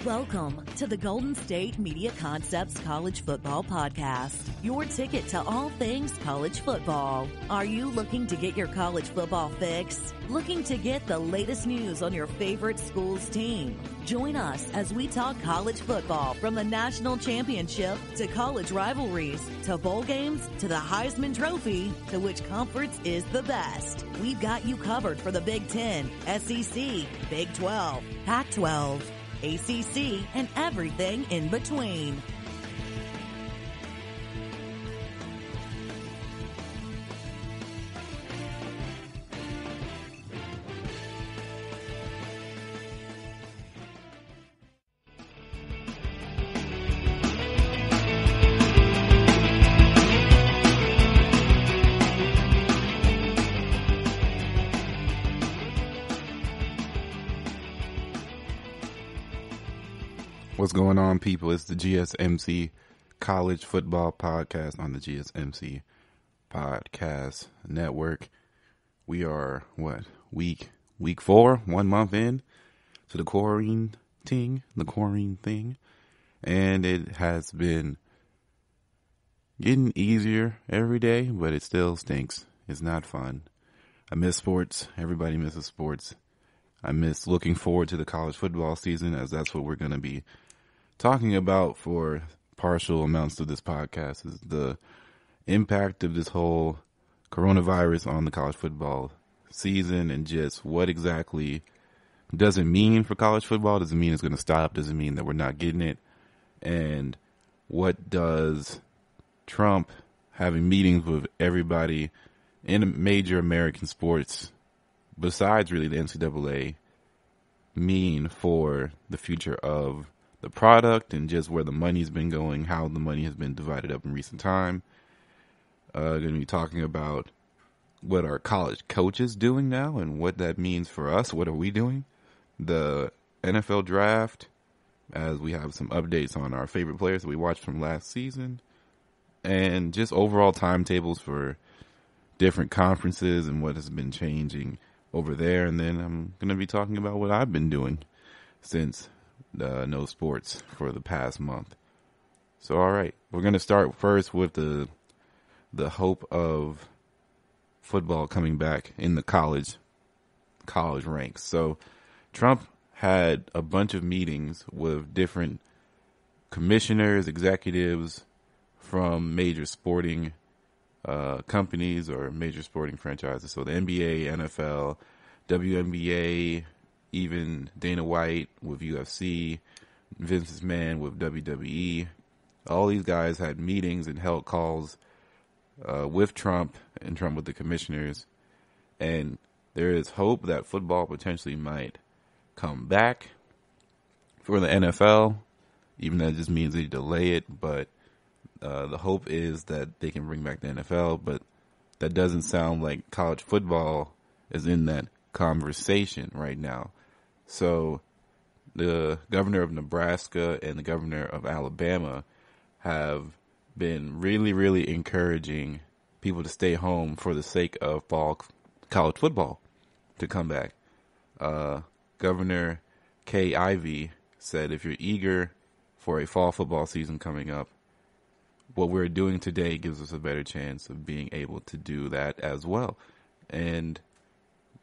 Welcome to the Golden State Media Concepts College Football Podcast, your ticket to all things college football. Are you looking to get your college football fix? Looking to get the latest news on your favorite school's team? Join us as we talk college football, from the national championship to college rivalries to bowl games to the Heisman Trophy to which conference is the best. We've got you covered for the Big Ten, SEC, Big 12, Pac-12, ACC, and everything in between. What's going on, people? It's the GSMC College Football Podcast on the GSMC Podcast Network. We are, week 4, 1 month in to the quarantine thing, and it has been getting easier every day, but it still stinks. It's not fun. I miss sports. Everybody misses sports. I miss looking forward to the college football season, as that's what we're going to be talking about for partial amounts of this podcast, is the impact of this whole coronavirus on the college football season, and just what exactly does it mean for college football? Does it mean it's going to stop? Does it mean that we're not getting it? And what does Trump having meetings with everybody in major American sports, besides really the NCAA, mean for the future of the product and just where the money's been going, how the money has been divided up in recent time? Going to be talking about what are college coaches doing now and what that means for us. What are we doing? The NFL draft, as we have some updates on our favorite players that we watched from last season, and just overall timetables for different conferences and what has been changing over there. And then I'm going to be talking about what I've been doing since no sports for the past month. So, all right, we're going to start first with the hope of football coming back in the college ranks. So Trump had a bunch of meetings with different commissioners, executives from major sporting companies or major sporting franchises. So the NBA, NFL, WNBA, even Dana White with UFC, Vince McMahon with WWE. All these guys had meetings and held calls with Trump and Trump with the commissioners. And there is hope that football potentially might come back for the NFL, even though it just means they delay it. But the hope is that they can bring back the NFL. But that doesn't sound like college football is in that conversation right now. So the governor of Nebraska and the governor of Alabama have been really, really encouraging people to stay home for the sake of fall college football to come back. Governor Kay Ivey said, if you're eager for a fall football season coming up, what we're doing today gives us a better chance of being able to do that as well. And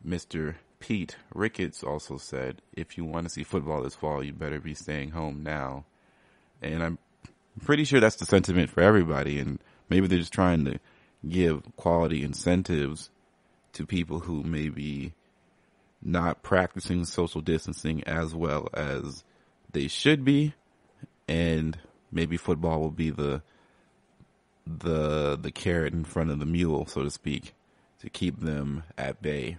Mr. Pete Ricketts also said, if you want to see football this fall, you better be staying home now. And I'm pretty sure that's the sentiment for everybody. And maybe they're just trying to give quality incentives to people who may be not practicing social distancing as well as they should be. And maybe football will be the carrot in front of the mule, so to speak, to keep them at bay.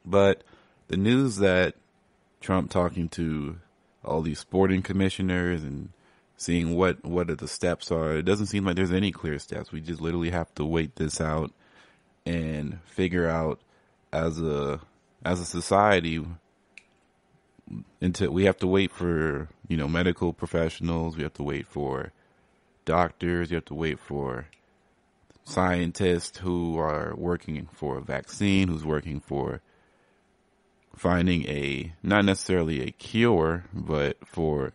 But the news that Trump talking to all these sporting commissioners and seeing what are the steps are, it doesn't seem like there's any clear steps. We just literally have to wait this out and figure out as a society, until we have to wait for, medical professionals. We have to wait for doctors. You have to wait for scientists who are working for a vaccine, who's working for finding not necessarily a cure, but for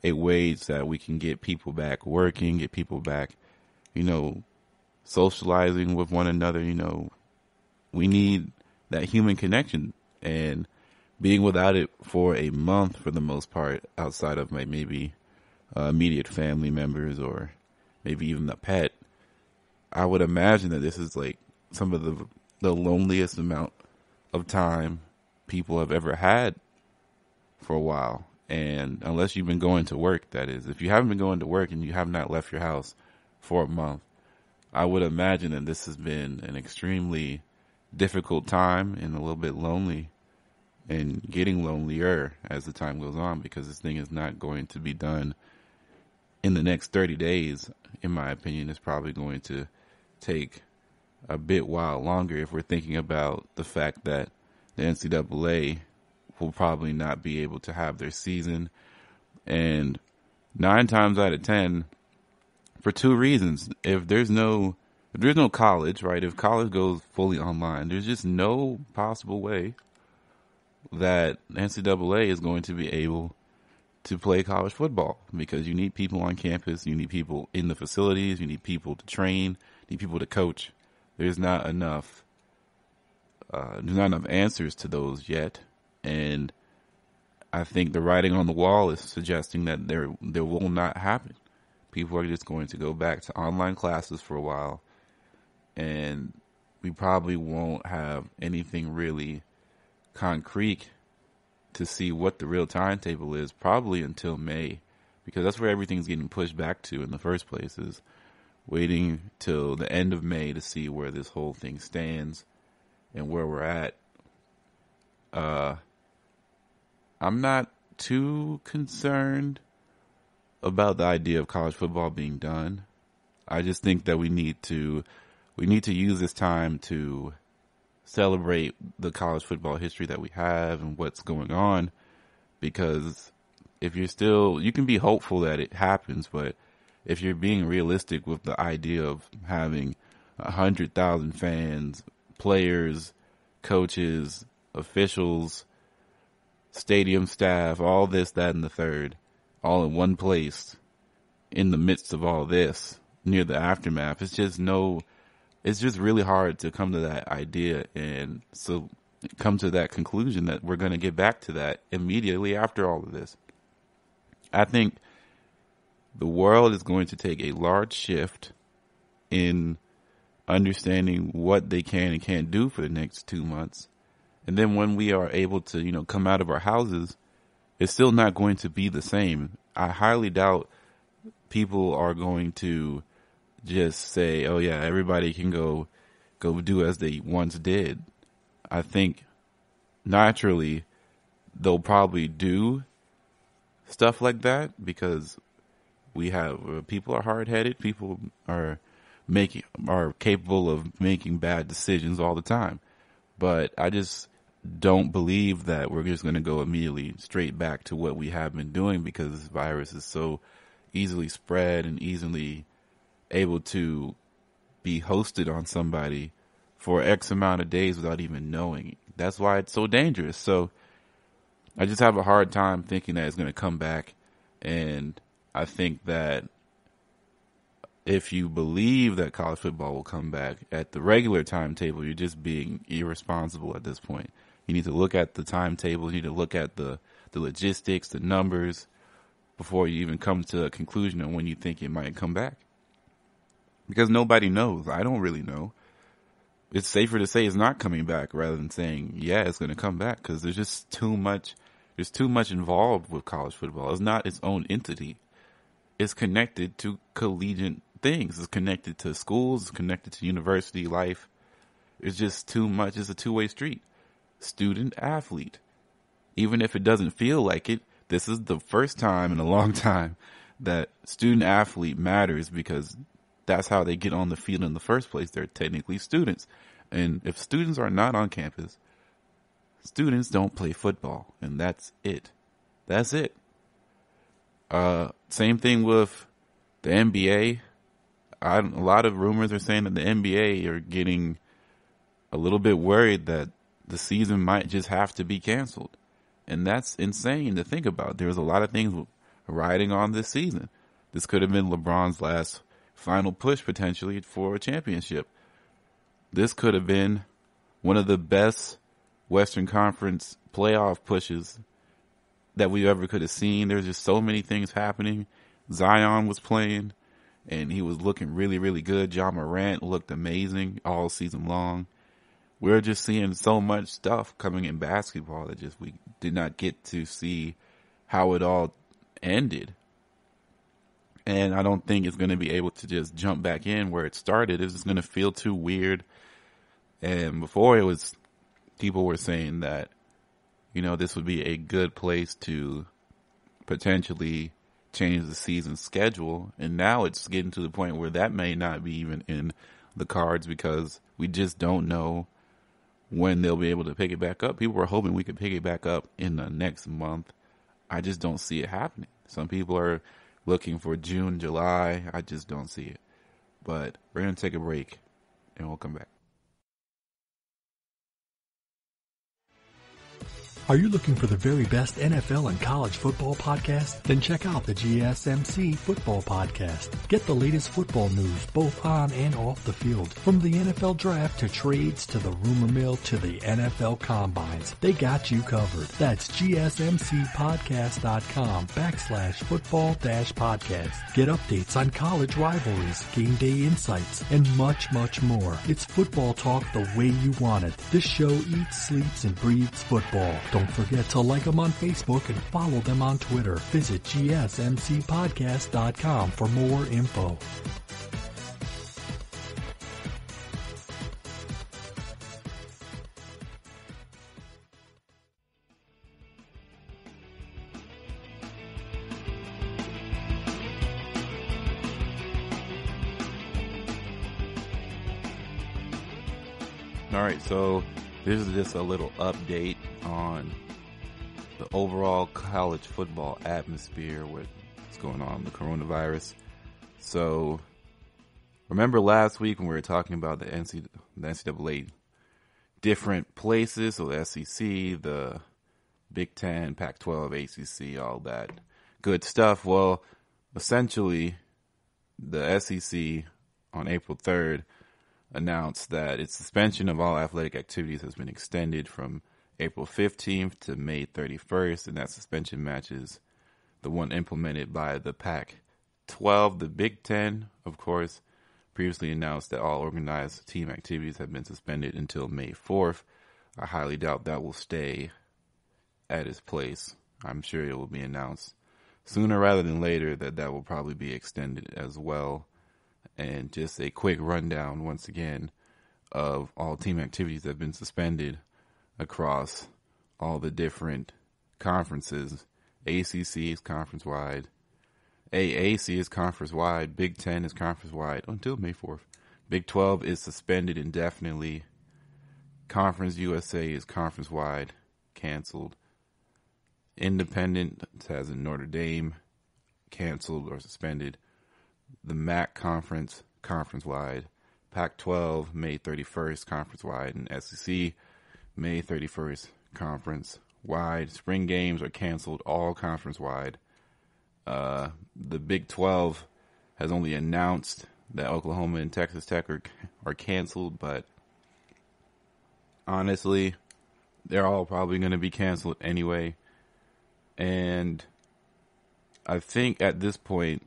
a ways that we can get people back working, get people back, socializing with one another. We need that human connection, and being without it for a month for the most part, outside of maybe immediate family members or maybe even a pet, I would imagine that this is like some of the loneliest amount of time people have ever had for a while. And unless you've been going to work, that is, if you haven't been going to work and you have not left your house for a month, I would imagine that this has been an extremely difficult time and a little bit lonely, and getting lonelier as the time goes on, because this thing is not going to be done in the next 30 days. In my opinion, it's probably going to take a bit while longer if we're thinking about the fact that the NCAA will probably not be able to have their season. And 9 times out of 10, for 2 reasons. If there's no college, right? If college goes fully online, there's just no possible way that NCAA is going to be able to play college football, because you need people on campus, you need people in the facilities, you need people to train, you need people to coach. There's not enough answers to those yet, and I think the writing on the wall is suggesting that there will not happen. People are just going to go back to online classes for a while, and we probably won't have anything really concrete to see what the real timetable is, probably until May, because that's where everything's getting pushed back to in the first place, is waiting till the end of May to see where this whole thing stands and where we're at. I'm not too concerned about the idea of college football being done. I just think that we need to use this time to celebrate the college football history that we have and what's going on, because if you can be hopeful that it happens, but if you're being realistic with the idea of having 100,000 fans, players, coaches, officials, stadium staff, all this, that, and the third, all in one place in the midst of all this, near the aftermath, it's just really hard to come to that idea, and so come to that conclusion that we're going to get back to that immediately after all of this. I think the world is going to take a large shift in understanding what they can and can't do for the next 2 months. And then when we are able to, come out of our houses, it's still not going to be the same. I highly doubt people are going to just say, oh yeah, everybody can go do as they once did. I think naturally they'll probably do stuff like that, because we have people are hard-headed, people are capable of making bad decisions all the time. But I just don't believe that we're just going to go immediately straight back to what we have been doing, because this virus is so easily spread and easily able to be hosted on somebody for X amount of days without even knowing. That's why it's so dangerous. So I just have a hard time thinking that it's going to come back. And I think that if you believe that college football will come back at the regular timetable, you're just being irresponsible at this point. You need to look at the timetable. You need to look at the logistics, the numbers, before you even come to a conclusion on when you think it might come back. Because nobody knows. I don't really know. It's safer to say it's not coming back rather than saying, yeah, it's going to come back, because there's just too much involved with college football. It's not its own entity. It's connected to collegiate things. It's connected to schools. It's connected to university life. It's just too much. It's a two-way street. Student athlete. Even if it doesn't feel like it, this is the first time in a long time that student athlete matters, because that's how they get on the field in the first place. They're technically students. And if students are not on campus, students don't play football. And that's it. That's it. Same thing with the NBA. A lot of rumors are saying that the NBA are getting a little bit worried that the season might just have to be canceled. And that's insane to think about. There's a lot of things riding on this season. This could have been LeBron's last final push potentially for a championship. This could have been one of the best Western Conference playoff pushes that we ever could have seen. There's just so many things happening. Zion was playing, and he was looking really, really good. Ja Morant looked amazing all season long. We're just seeing so much stuff coming in basketball that just we did not get to see how it all ended. And I don't think it's going to be able to just jump back in where it started. It's just going to feel too weird. And before, it was, people were saying that, you know, this would be a good place to potentially change the season schedule. And now it's getting to the point where that may not be even in the cards because we just don't know when they'll be able to pick it back up. People were hoping we could pick it back up in the next month. I just don't see it happening. Some people are looking for June, July. I just don't see it. But we're going to take a break and we'll come back. Are you looking for the very best NFL and college football podcast? Then check out the GSMC Football Podcast. Get the latest football news both on and off the field. From the NFL Draft to trades to the rumor mill to the NFL Combines. They got you covered. That's GSMCpodcast.com/football-podcast. Get updates on college rivalries, game day insights, and much, much more. It's football talk the way you want it. This show eats, sleeps, and breathes football. Don't forget to like them on Facebook and follow them on Twitter. Visit GSMCpodcast.com for more info. All right, so this is just a little update on the overall college football atmosphere, what's going on with the coronavirus. So, remember last week when we were talking about the NCAA different places, so the SEC, the Big Ten, Pac-12, ACC, all that good stuff. Well, essentially, the SEC on April 3rd announced that its suspension of all athletic activities has been extended from April 15th to May 31st, and that suspension matches the one implemented by the Pac-12. The Big Ten, of course, previously announced that all organized team activities have been suspended until May 4th. I highly doubt that will stay at its place. I'm sure it will be announced sooner rather than later that will probably be extended as well. And just a quick rundown, once again, of all team activities that have been suspended across all the different conferences. ACC is conference-wide. AAC is conference-wide. Big Ten is conference-wide until May 4th. Big 12 is suspended indefinitely. Conference USA is conference-wide, canceled. Independent, as in Notre Dame, canceled or suspended. The MAC conference, conference-wide. Pac-12, May 31st, conference-wide. And SEC, May 31st, conference-wide. Spring games are canceled, all conference-wide. The Big 12 has only announced that Oklahoma and Texas Tech are canceled, but honestly, they're all probably going to be canceled anyway. And I think at this point,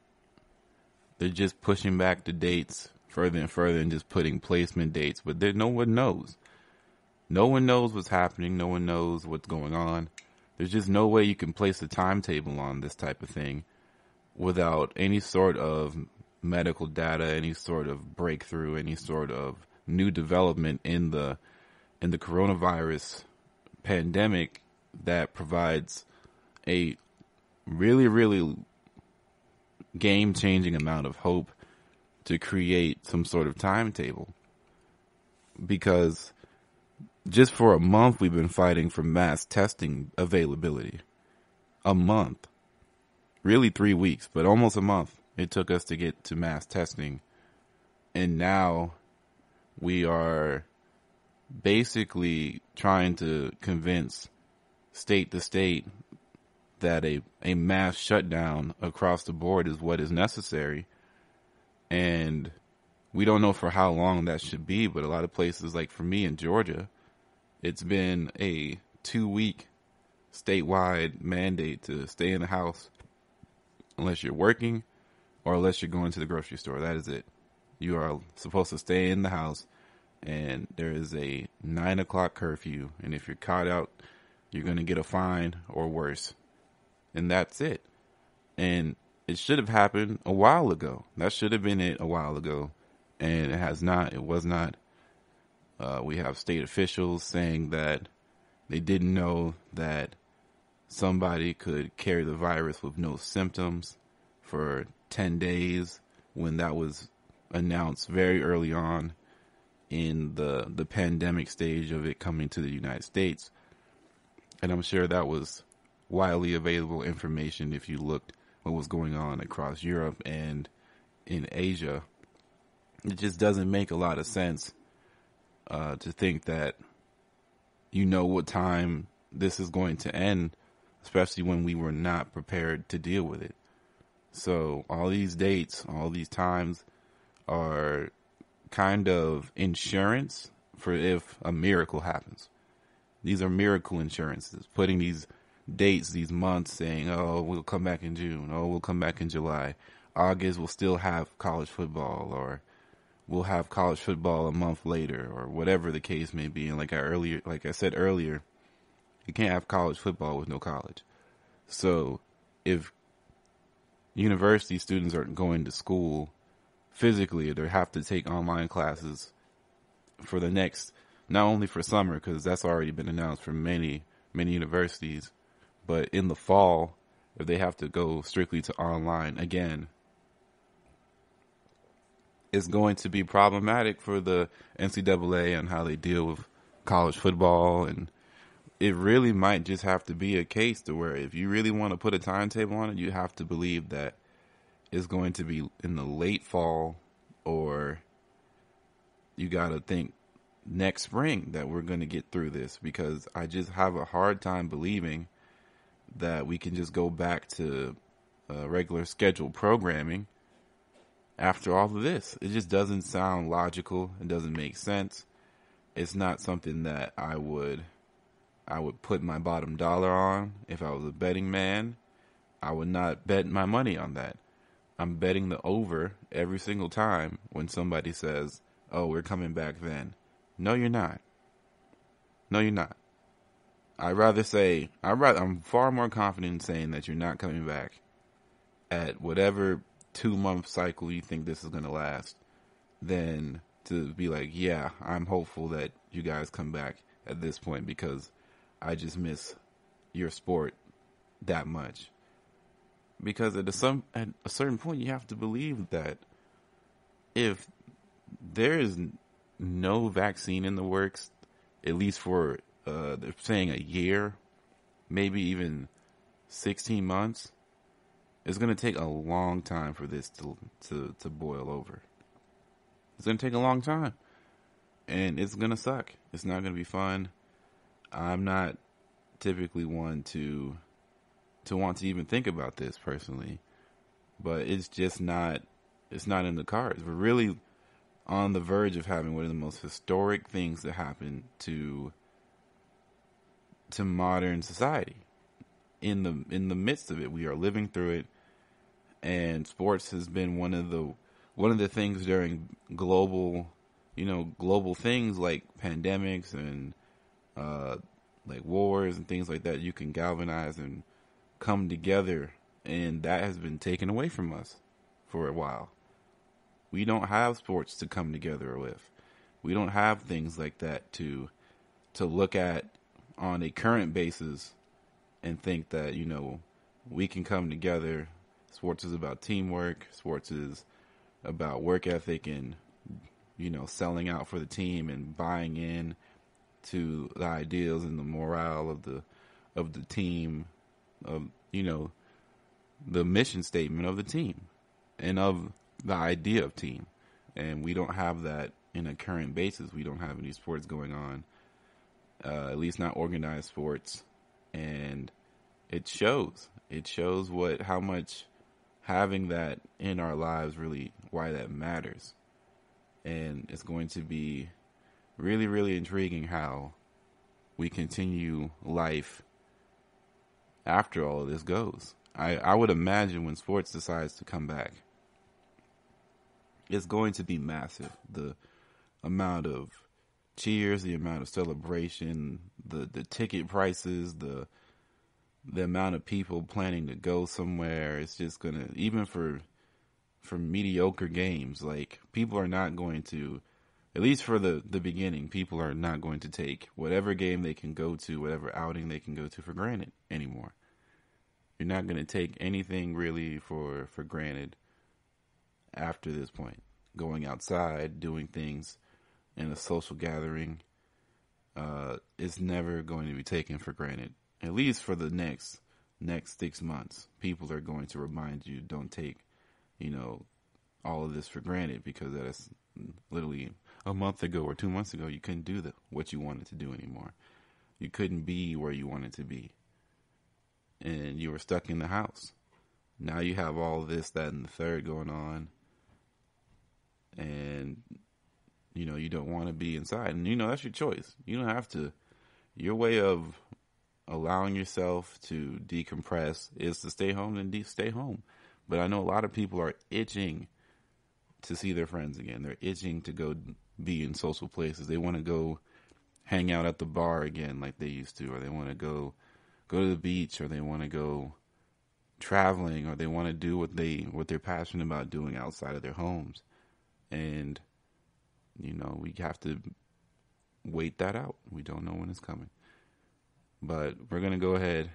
they're just pushing back the dates further and further and just putting placement dates. But no one knows. No one knows what's happening. No one knows what's going on. There's just no way you can place a timetable on this type of thing without any sort of medical data, any sort of breakthrough, any sort of new development in the coronavirus pandemic that provides a really, really game-changing amount of hope to create some sort of timetable. Because just for a month, we've been fighting for mass testing availability. A month. Really 3 weeks, but almost a month it took us to get to mass testing. And now we are basically trying to convince state to state that a mass shutdown across the board is what is necessary. And we don't know for how long that should be, but a lot of places, like for me in Georgia, it's been a 2-week statewide mandate to stay in the house unless you're working or unless you're going to the grocery store. That is it. You are supposed to stay in the house, and there is a 9 o'clock curfew, and if you're caught out, you're going to get a fine or worse. And that's it. And it should have happened a while ago. That should have been it a while ago. And it has not. It was not. We have state officials saying that they didn't know that somebody could carry the virus with no symptoms for 10 days when that was announced very early on in the pandemic stage of it coming to the United States. And I'm sure that was widely available information if you looked what was going on across Europe and in Asia. It just doesn't make a lot of sense to think that you know what time this is going to end, especially when we were not prepared to deal with it. So all these dates, all these times are kind of insurance for if a miracle happens. These are miracle insurances, putting these dates, these months, saying, oh, we'll come back in June, oh, we'll come back in July. August, we'll still have college football, or we'll have college football a month later, or whatever the case may be. And like I said earlier, you can't have college football with no college. So if university students aren't going to school physically, they have to take online classes for the next, not only for summer, because that's already been announced for many universities, but in the fall, if they have to go strictly to online again, it's going to be problematic for the NCAA and how they deal with college football. And it really might just have to be a case to where if you really want to put a timetable on it, you have to believe that it's going to be in the late fall, or you got to think next spring that we're going to get through this, because I just have a hard time believing that we can just go back to regular scheduled programming after all of this. It just doesn't sound logical. It doesn't make sense. It's not something that I would put my bottom dollar on. If I was a betting man, I would not bet my money on that. I'm betting the over every single time when somebody says, oh, we're coming back then. No, you're not. No, you're not. I'm far more confident in saying that you're not coming back at whatever 2-month cycle you think this is going to last than to be like, yeah, I'm hopeful that you guys come back at this point because I just miss your sport that much. Because at a certain point, you have to believe that if there is no vaccine in the works, at least for they're saying a year, maybe even 16 months, it's going to take a long time for this to boil over. It's going to take a long time, and it's going to suck. It's not going to be fun. I'm not typically one to want to even think about this personally, but it's just not in the cards. We're really on the verge of having one of the most historic things that happen to modern society. In the midst of it, we are living through it, and sports has been one of the things during global things like pandemics and like wars and things like that. You can galvanize and come together, and that has been taken away from us for a while. We don't have sports to come together with. We don't have things like that to look at on a current basis and think that, we can come together. Sports is about teamwork. Sports is about work ethic and, selling out for the team and buying in to the ideals and the morale of the team, of the mission statement of the team and of the idea of team. And we don't have that in a current basis. We don't have any sports going on, at least not organized sports, and it shows. It shows how much having that in our lives really, why that matters. And it's going to be really, really intriguing how we continue life after all of this goes. I would imagine when sports decides to come back, it's going to be massive. The amount of cheers, the amount of celebration, the ticket prices, the amount of people planning to go somewhere. It's just going to, even for mediocre games, like, people are not going to, at least for the beginning, people are not going to take whatever game they can go to, whatever outing they can go to for granted anymore. You're not going to take anything really for granted after this point. Going outside, doing things in a social gathering, is never going to be taken for granted. At least for the next 6 months, people are going to remind you, don't take, all of this for granted, because that is literally a month ago or 2 months ago, you couldn't do what you wanted to do anymore. You couldn't be where you wanted to be. And you were stuck in the house. Now you have all this, that, and the third going on. And, you don't want to be inside. And, that's your choice. You don't have to. Your way of allowing yourself to decompress is to stay home and stay home. But I know a lot of people are itching to see their friends again. They're itching to go be in social places. They want to go hang out at the bar again like they used to, or they want to go to the beach, or they want to go traveling, or they want to do what they're passionate about doing outside of their homes. And, we have to wait that out. We don't know when it's coming. But we're going to go ahead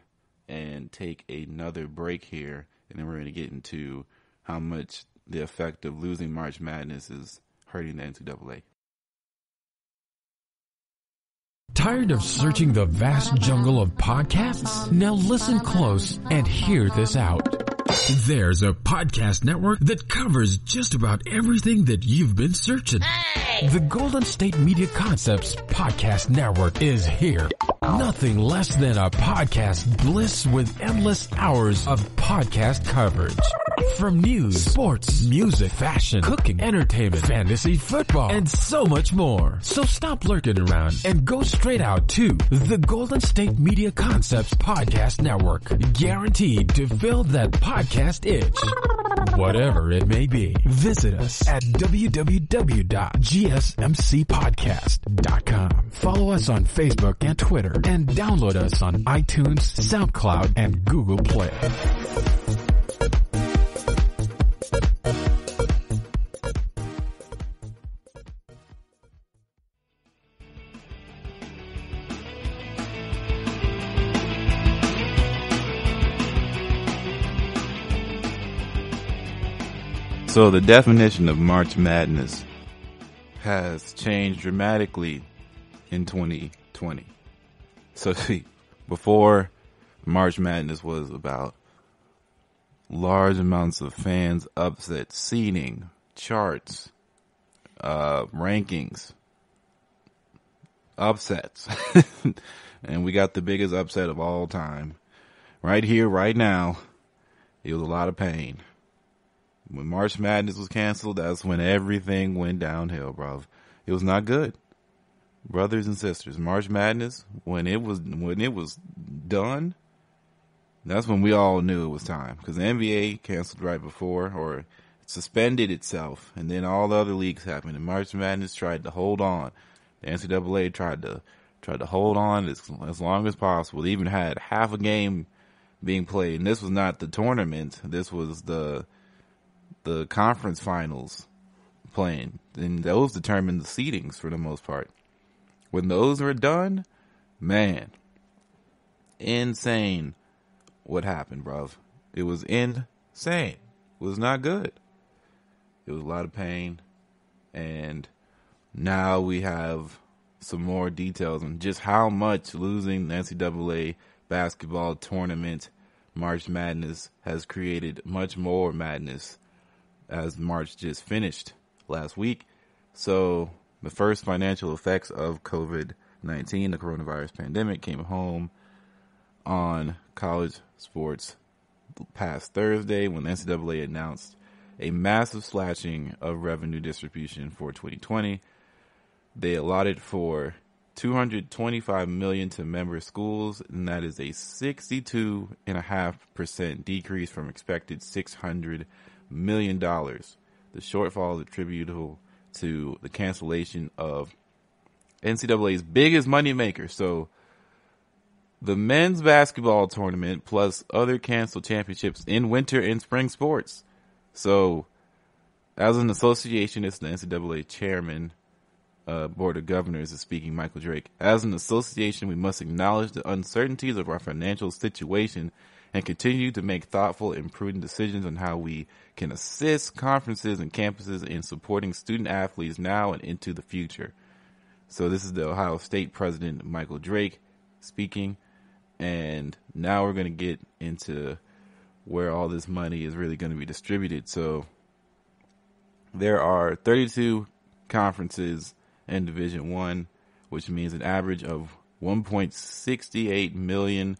and take another break here, and then we're going to get into how much the effect of losing March Madness is hurting the NCAA. Tired of searching the vast jungle of podcasts? Now listen close and hear this out. There's a podcast network that covers just about everything that you've been searching. Hey! The Golden State Media Concepts Podcast Network is here. Nothing less than a podcast bliss with endless hours of podcast coverage. From news, sports, music, fashion, cooking, entertainment, fantasy, football, and so much more. So stop lurking around and go straight out to the Golden State Media Concepts Podcast Network. Guaranteed to fill that podcast itch. Whatever it may be. Visit us at www.gsmcpodcast.com. Follow us on Facebook and Twitter, and download us on iTunes, SoundCloud, and Google Play. So the definition of March Madness has changed dramatically in 2020. So see, before, March Madness was about large amounts of fans, upset, seeding, charts, rankings, upsets. And we got the biggest upset of all time. Right here, right now, it was a lot of pain. When March Madness was canceled, that's when everything went downhill, bro. It was not good. Brothers and sisters, March Madness, when it was done, that's when we all knew it was time. Because the NBA canceled right before, or suspended itself, and then all the other leagues happened, and March Madness tried to hold on. The NCAA tried to hold on as long as possible. They even had half a game being played, and this was not the tournament. This was the conference finals playing, and those determined the seedings for the most part. When those were done, man, insane what happened, bruv. It was insane. It was not good. It was a lot of pain, and now we have some more details on just how much losing the NCAA basketball tournament March Madness has created much more madness, as March just finished last week. So the first financial effects of COVID-19, the coronavirus pandemic, came home on college sports past Thursday when the NCAA announced a massive slashing of revenue distribution for 2020. They allotted for $225 million to member schools, and that is a 62.5% decrease from expected $600 million. The shortfall is attributable to the cancellation of NCAA's biggest moneymaker. So the men's basketball tournament plus other canceled championships in winter and spring sports. So as an association, it's the NCAA chairman, Board of Governors is speaking, Michael Drake. As an association, we must acknowledge the uncertainties of our financial situation and continue to make thoughtful and prudent decisions on how we can assist conferences and campuses in supporting student athletes now and into the future. So this is the Ohio State president, Michael Drake, speaking. And now we're going to get into where all this money is really going to be distributed. So there are 32 conferences in Division I, which means an average of $1.68 million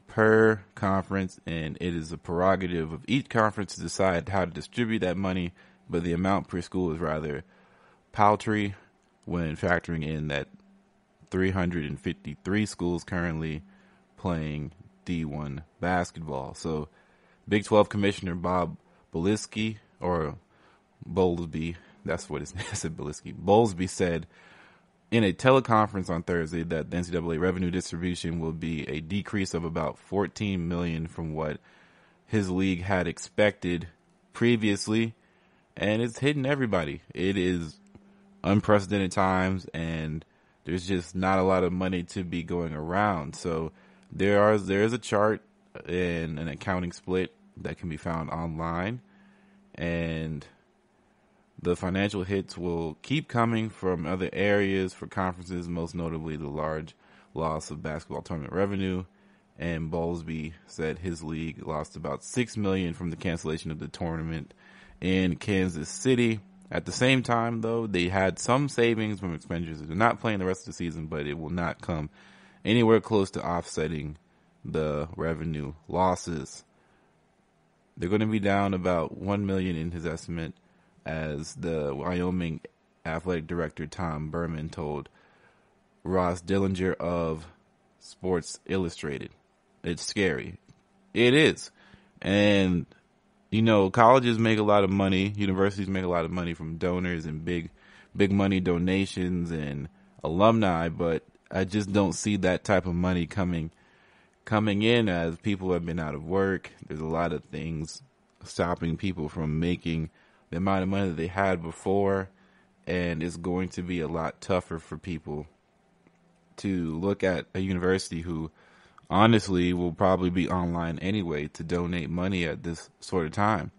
per conference, and it is a prerogative of each conference to decide how to distribute that money, but the amount per school is rather paltry when factoring in that 353 schools currently playing D1 basketball. So Big 12 Commissioner Bob Bowlesby, that's what his name is, Bowlesby said in a teleconference on Thursday that the NCAA revenue distribution will be a decrease of about $14 million from what his league had expected previously, and it's hitting everybody. It is unprecedented times, and there's just not a lot of money to be going around. So there is a chart and an accounting split that can be found online, and the financial hits will keep coming from other areas for conferences, most notably the large loss of basketball tournament revenue. And Bowlesby said his league lost about $6 million from the cancellation of the tournament in Kansas City. At the same time, though, they had some savings from expenditures. They're not playing the rest of the season, but it will not come anywhere close to offsetting the revenue losses. They're going to be down about $1 million in his estimate, as the Wyoming athletic director Tom Berman told Ross Dillinger of Sports Illustrated. It's scary. It is. And, you know, colleges make a lot of money. Universities make a lot of money from donors and big money donations and alumni, but I just don't see that type of money coming in as people have been out of work. There's a lot of things stopping people from making the amount of money that they had before, and it's going to be a lot tougher for people to look at a university who honestly will probably be online anyway to donate money at this sort of time.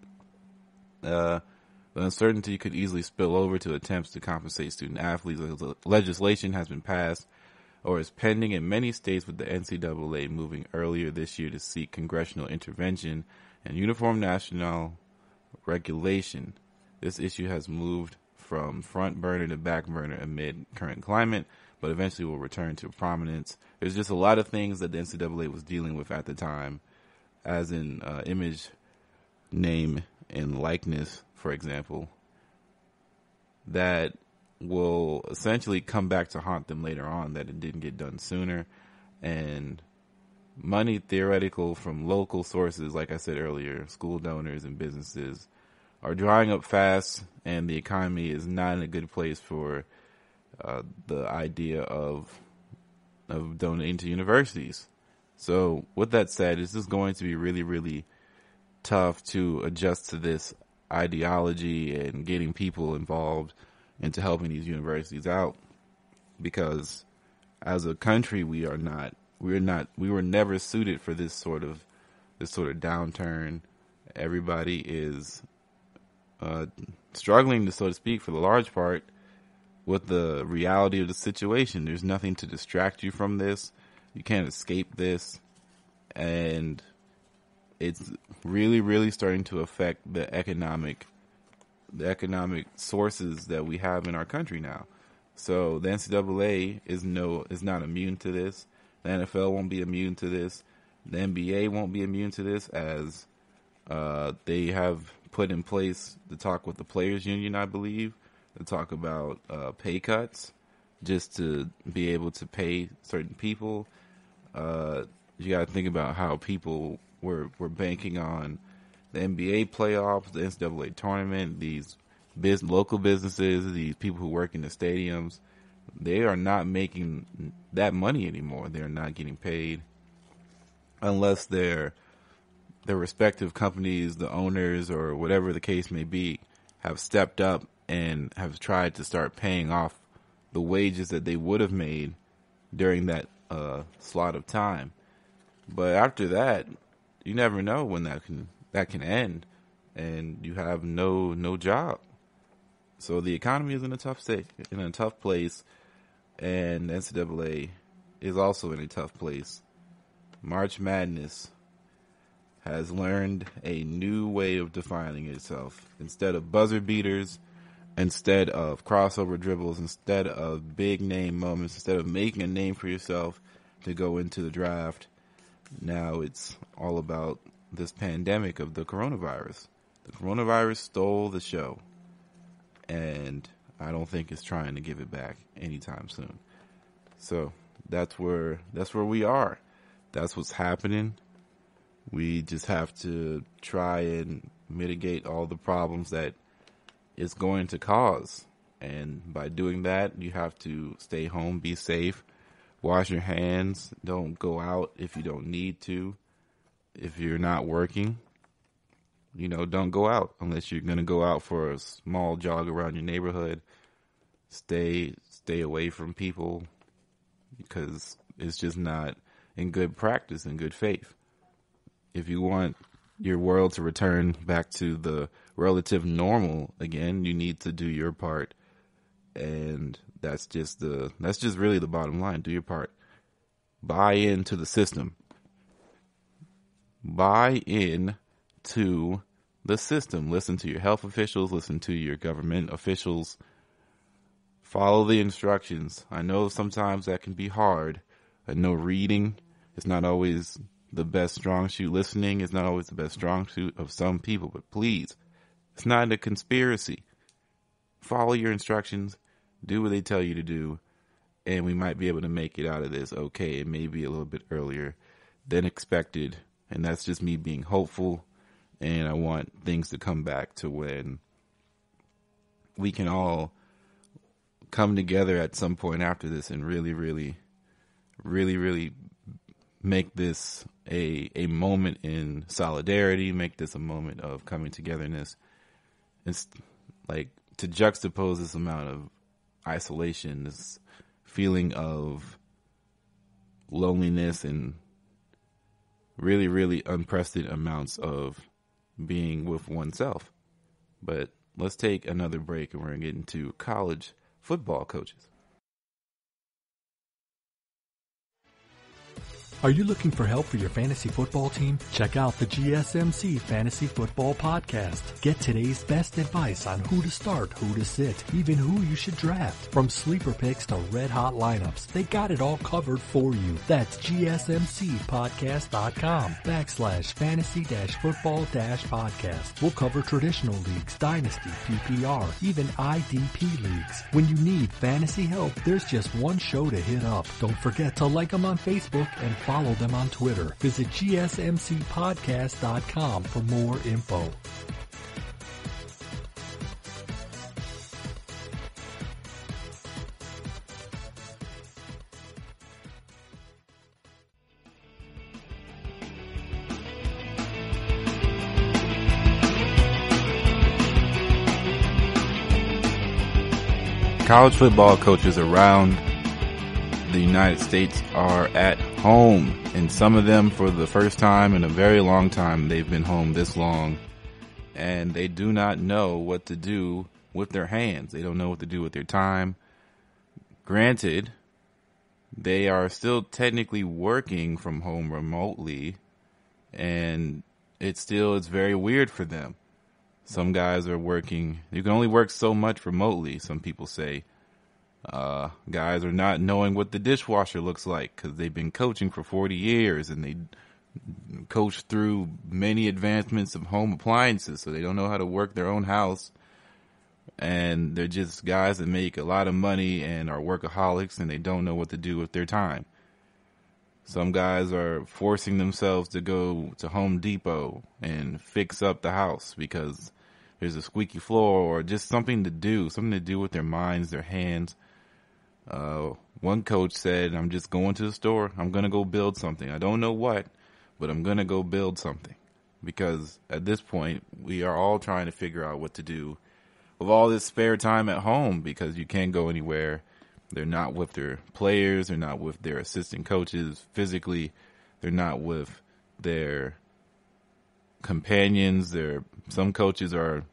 The uncertainty could easily spill over to attempts to compensate student athletes. Legislation has been passed or is pending in many states, with the NCAA moving earlier this year to seek congressional intervention and uniform national regulation. This issue has moved from front burner to back burner amid current climate, but eventually will return to prominence. There's just a lot of things that the NCAA was dealing with at the time, as in image, name, and likeness, for example, that will essentially come back to haunt them later on, that it didn't get done sooner. And money theoretical from local sources, like I said earlier, school donors and businesses, are drying up fast, and the economy is not in a good place for the idea of donating to universities. So with that said, this is going to be really, really tough to adjust to this ideology and getting people involved into helping these universities out, because as a country we were never suited for this sort of downturn. Everybody is struggling, to so to speak, for the large part, with the reality of the situation. There's nothing to distract you from this. You can't escape this, and it's really, really starting to affect the economic sources that we have in our country now. So the NCAA is not immune to this. The NFL won't be immune to this. The NBA won't be immune to this, as they have put in place to talk with the players union, I believe, to talk about pay cuts just to be able to pay certain people. You got to think about how people were banking on the NBA playoffs, the NCAA tournament, these local businesses, these people who work in the stadiums. They are not making that money anymore. They're not getting paid unless their respective companies, the owners, or whatever the case may be, have stepped up and have tried to start paying off the wages that they would have made during that slot of time. But after that, you never know when that can end, and you have no job. So the economy is in a tough state, in a tough place, and NCAA is also in a tough place. March Madness has learned a new way of defining itself. Instead of buzzer beaters, instead of crossover dribbles, instead of big name moments, instead of making a name for yourself to go into the draft, now it's all about this pandemic of the coronavirus. The coronavirus stole the show, and I don't think it's trying to give it back anytime soon. So that's where we are. That's what's happening. We just have to try and mitigate all the problems that it's going to cause. And by doing that, you have to stay home, be safe, wash your hands, don't go out if you don't need to. If you're not working, don't go out unless you're going to go out for a small jog around your neighborhood. Stay away from people, because it's just not in good practice, in good faith. If you want your world to return back to the relative normal again, you need to do your part. And that's just really the bottom line. Do your part. Buy into the system. Buy in to the system. Listen to your health officials. Listen to your government officials. Follow the instructions. I know sometimes that can be hard. I know reading is not always the best strong suit. Listening is not always the best strong suit of some people. But please, it's not a conspiracy. Follow your instructions. Do what they tell you to do. And we might be able to make it out of this okay. It may be a little bit earlier than expected. And that's just me being hopeful. And I want things to come back to when we can all come together at some point after this and really, really, really, really make this a moment in solidarity, make this a moment of coming togetherness. It's like to juxtapose this amount of isolation, this feeling of loneliness and really, really unprecedented amounts of being with oneself. But let's take another break and we're going to get into college football coaches. Are you looking for help for your fantasy football team? Check out the GSMC Fantasy Football Podcast. Get today's best advice on who to start, who to sit, even who you should draft. From sleeper picks to red hot lineups, they got it all covered for you. That's GSMCpodcast.com/fantasy-football-podcast. We'll cover traditional leagues, dynasty, PPR, even IDP leagues. When you need fantasy help, there's just one show to hit up. Don't forget to like them on Facebook and follow them on Twitter. Visit GSMCpodcast.com for more info. College football coaches around the United States are at home, and some of them for the first time in a very long time. They've been home this long, and they do not know what to do with their hands. They don't know what to do with their time. Granted, they are still technically working from home remotely, and it's very weird for them. Some guys are working. You can only work so much remotely, some people say. Guys are not knowing what the dishwasher looks like because they've been coaching for 40 years and they coach through many advancements of home appliances, so they don't know how to work their own house. And they're just guys that make a lot of money and are workaholics, and they don't know what to do with their time. Some guys are forcing themselves to go to Home Depot and fix up the house because there's a squeaky floor, or just something to do with their minds, their hands. One coach said, I'm just going to the store. I'm going to go build something. I don't know what, but I'm going to go build something. Because at this point, we are all trying to figure out what to do with all this spare time at home, because you can't go anywhere. They're not with their players. They're not with their assistant coaches physically. They're not with their companions. Some coaches are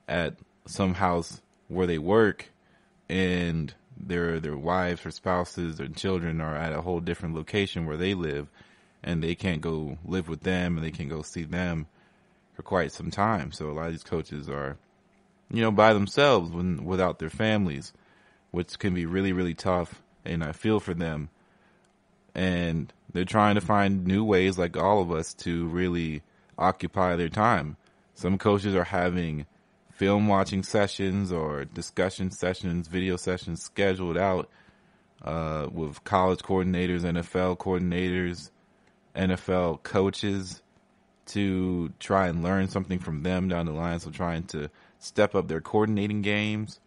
at some house where they work, and their wives or spouses or children are at a whole different location where they live, and they can't go live with them, and they can't go see them for quite some time. So a lot of these coaches are, by themselves without their families, which can be really, really tough, and I feel for them. And they're trying to find new ways, like all of us, to really occupy their time. Some coaches are having film watching sessions or discussion sessions, video sessions scheduled out with college coordinators, NFL coordinators, NFL coaches, to try and learn something from them down the line. So trying to step up their coordinating games.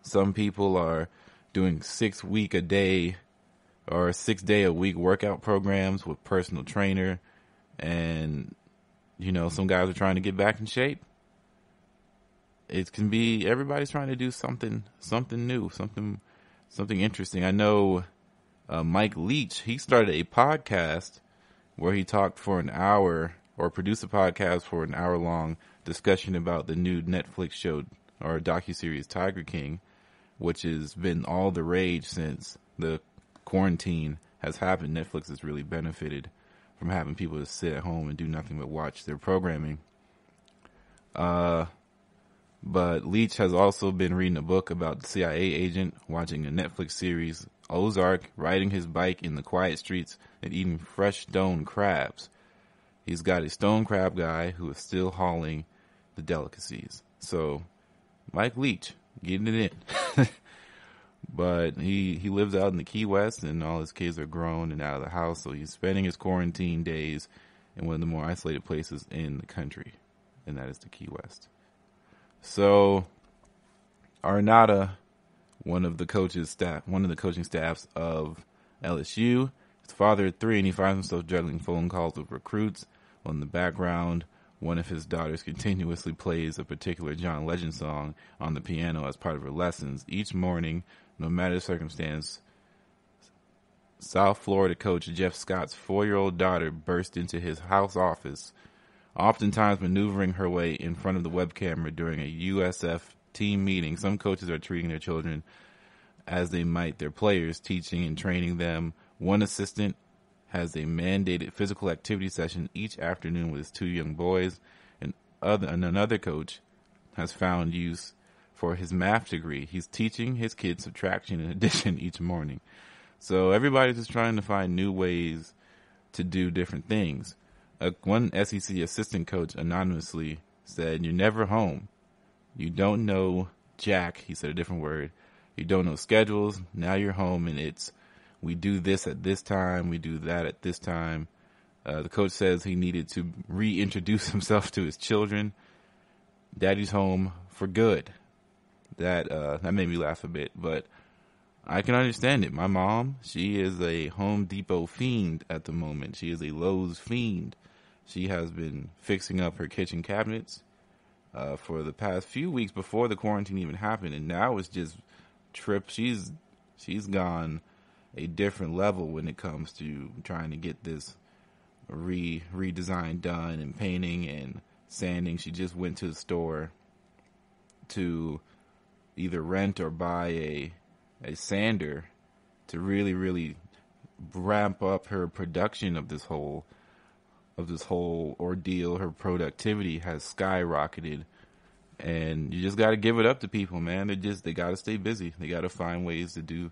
Some people are doing 6-week-a-day or 6-day-a-week workout programs with personal trainer. And, some guys are trying to get back in shape. It can be, everybody's trying to do something new, something interesting. I know Mike Leach, he started a podcast where he talked for an hour, or produced a podcast for an hour-long discussion about the new Netflix show or docuseries Tiger King, which has been all the rage since the quarantine has happened. Netflix has really benefited from having people to sit at home and do nothing but watch their programming. But Leach has also been reading a book about the CIA agent, watching a Netflix series, Ozark, riding his bike in the quiet streets, and eating fresh stone crabs. He's got a stone crab guy who is still hauling the delicacies. So, Mike Leach, getting it in. But he lives out in the Key West, and all his kids are grown and out of the house, so he's spending his quarantine days in one of the more isolated places in the country, and that is the Key West. So, Arnada, one of the coaching staffs of LSU, is father of 3, and he finds himself juggling phone calls with recruits. On the background, one of his daughters continuously plays a particular John Legend song on the piano as part of her lessons. Each morning, no matter the circumstance, South Florida coach Jeff Scott's 4-year-old daughter burst into his house office, oftentimes maneuvering her way in front of the web camera during a USF team meeting. Some coaches are treating their children as they might their players, teaching and training them. One assistant has a mandated physical activity session each afternoon with his 2 young boys, and another coach has found use for his math degree. He's teaching his kids subtraction and addition each morning. So everybody's just trying to find new ways to do different things. One SEC assistant coach anonymously said, "You're never home. You don't know jack." He said a different word. "You don't know schedules. Now you're home, and it's, we do this at this time, we do that at this time." The coach says he needed to reintroduce himself to his children. Daddy's home for good. That made me laugh a bit, but I can understand it. My mom, she is a Home Depot fiend at the moment. She is a Lowe's fiend. She has been fixing up her kitchen cabinets for the past few weeks before the quarantine even happened, and now it's just trip. She's gone a different level when it comes to trying to get this redesign done, and painting and sanding. She just went to the store to either rent or buy a sander to really, really ramp up her production of this whole ordeal. Her productivity has skyrocketed, And you just got to give it up to people, man. They got to stay busy. They got to find ways to do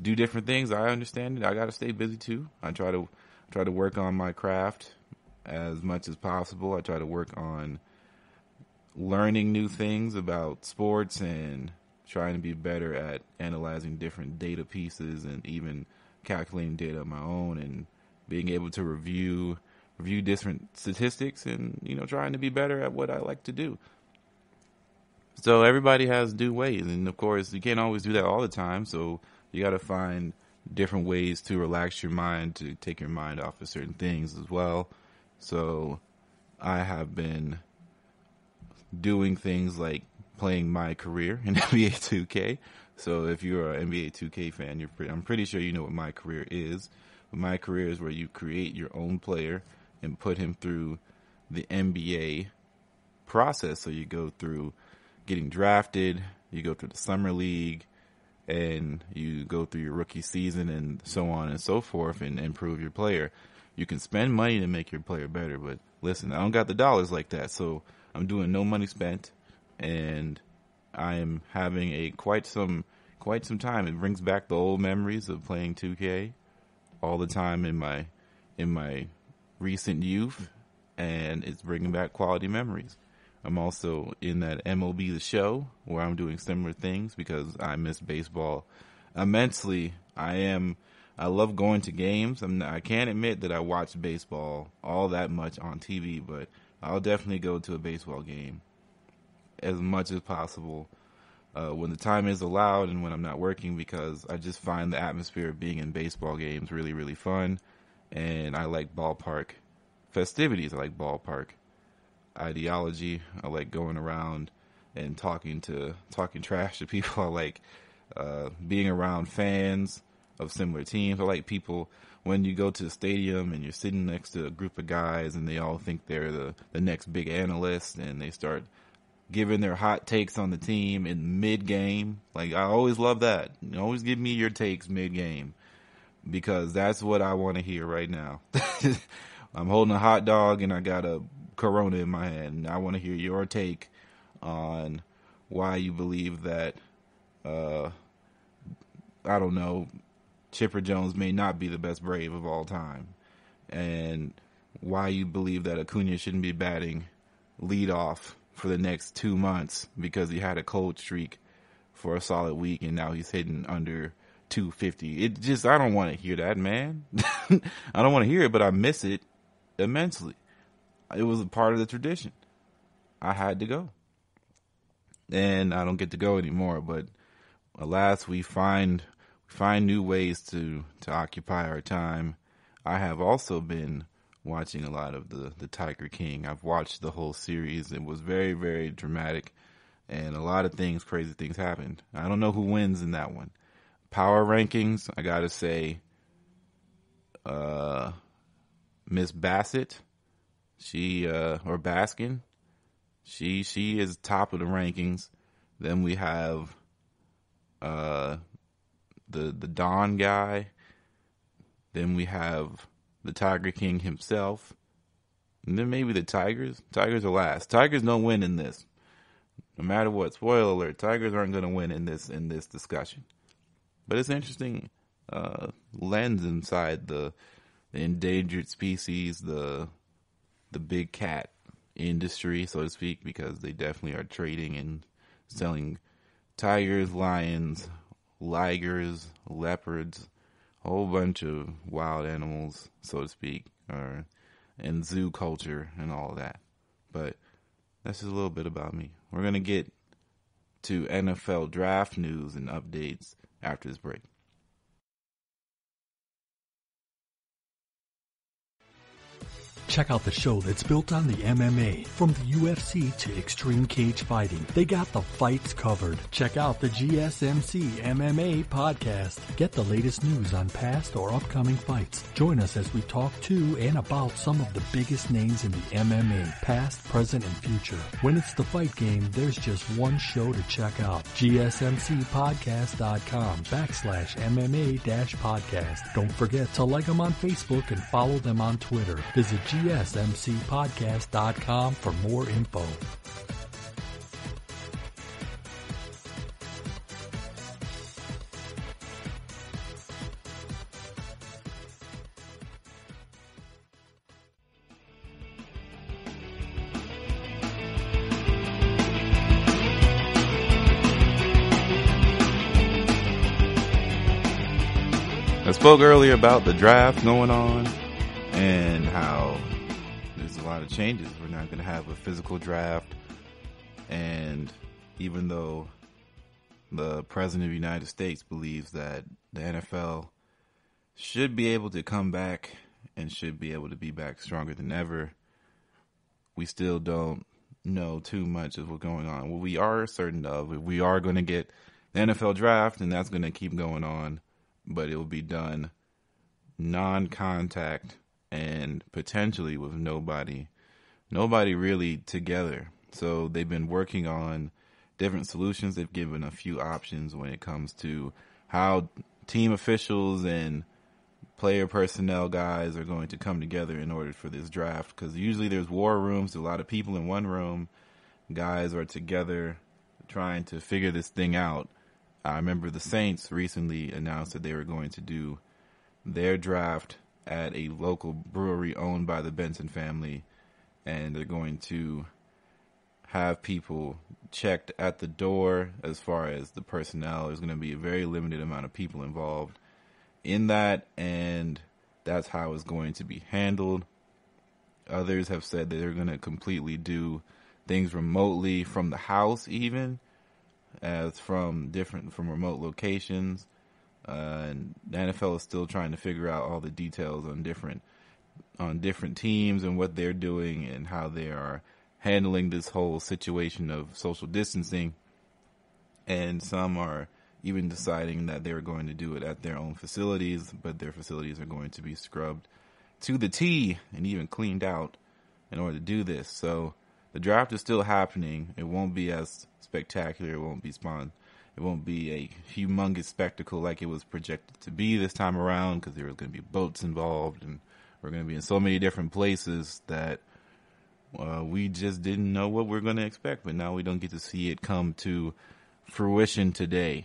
different things. I understand it. I got to stay busy too. I try to work on my craft as much as possible. I try to work on learning new things about sports and trying to be better at analyzing different data pieces and even calculating data on my own and being able to review different statistics and, trying to be better at what I like to do. So everybody has new ways. And of course, you can't always do that all the time. So you got to find different ways to relax your mind, to take your mind off of certain things as well. So I have been doing things like playing my career in NBA 2K. So if you're an NBA 2K fan, I'm pretty sure you know what my career is. But my career is where you create your own player and put him through the NBA process. So you go through getting drafted, you go through the summer league, and you go through your rookie season and so on and so forth and improve your player. You can spend money to make your player better, but listen, I don't got the dollars like that, so I'm doing no money spent, and I am having quite some time. It brings back the old memories of playing 2K all the time in my recent youth, and it's bringing back quality memories. I'm also in that MLB The Show where I'm doing similar things because I miss baseball immensely. I love going to games. I can't admit that I watch baseball all that much on TV, but I'll definitely go to a baseball game as much as possible when the time is allowed and when I'm not working, because I just find the atmosphere of being in baseball games really, really fun. And I like ballpark festivities. I like ballpark ideology. I like going around and talking trash to people. I like being around fans of similar teams. I like people when you go to the stadium and you're sitting next to a group of guys and they all think they're the next big analyst and they start giving their hot takes on the team in mid-game. Like, I always love that. You always give me your takes mid-game because that's what I want to hear right now. I'm holding a hot dog and I got a Corona in my hand, and I want to hear your take on why you believe that, I don't know, Chipper Jones may not be the best Brave of all time, and why you believe that Acuna shouldn't be batting leadoff for the next 2 months because he had a cold streak for a solid week and now he's hitting under 250. I don't want to hear that, man. I don't want to hear it, but I miss it immensely. It was a part of the tradition. I had to go. And I don't get to go anymore, but alas, we find new ways to occupy our time. I have also been watching a lot of the Tiger King. I've watched the whole series. It was very, very dramatic, and a lot of crazy things happened. I don't know who wins in that one. Power rankings, I gotta say, Miss Bassett, or Baskin, she is top of the rankings. Then we have the Don guy. Then we have the Tiger King himself. And then maybe the Tigers. Tigers are last. Tigers don't win in this. No matter what, spoiler alert, Tigers aren't going to win in this discussion. But it's interesting lens inside the endangered species, the big cat industry, so to speak, because they definitely are trading and selling tigers, lions, ligers, leopards, a whole bunch of wild animals, so to speak, and zoo culture and all of that. But that's just a little bit about me. We're going to get to NFL draft news and updates after this break. Check out the show that's built on the MMA. From the UFC to extreme cage fighting, they got the fights covered. Check out the GSMC MMA podcast. Get the latest news on past or upcoming fights. Join us as we talk to and about some of the biggest names in the MMA, past, present, and future. When it's the fight game, there's just one show to check out. GSMCpodcast.com/MMA-podcast. Don't forget to like them on Facebook and follow them on Twitter. Visit GSMCpodcast.com for more info. spoke earlier about the draft going on and how there's a lot of changes. We're not going to have a physical draft. And even though the President of the United States believes that the NFL should be able to come back and should be able to be back stronger than ever, we still don't know too much of what's going on. What we are certain of, we are going to get the NFL draft, and that's going to keep going on, but it will be done non-contact and potentially with nobody really together. So they've been working on different solutions. They've given a few options when it comes to how team officials and player personnel guys are going to come together in order for this draft. Because usually there's war rooms, a lot of people in one room. Guys are together trying to figure this thing out. I remember the Saints recently announced that they were going to do their draft at a local brewery owned by the Benson family. And they're going to have people checked at the door as far as the personnel. There's going to be a very limited amount of people involved in that, and that's how it's going to be handled. Others have said that they're going to completely do things remotely from the house, even as from remote locations. And the NFL is still trying to figure out all the details on different teams and what they're doing and how they are handling this whole situation of social distancing. And some are even deciding that they're going to do it at their own facilities, but their facilities are going to be scrubbed to the T and even cleaned out in order to do this. So the draft is still happening. It won't be as spectacular. It won't be a humongous spectacle like it was projected to be this time around, because there was going to be boats involved and we're going to be in so many different places that we just didn't know what we're going to expect. But now we don't get to see it come to fruition today.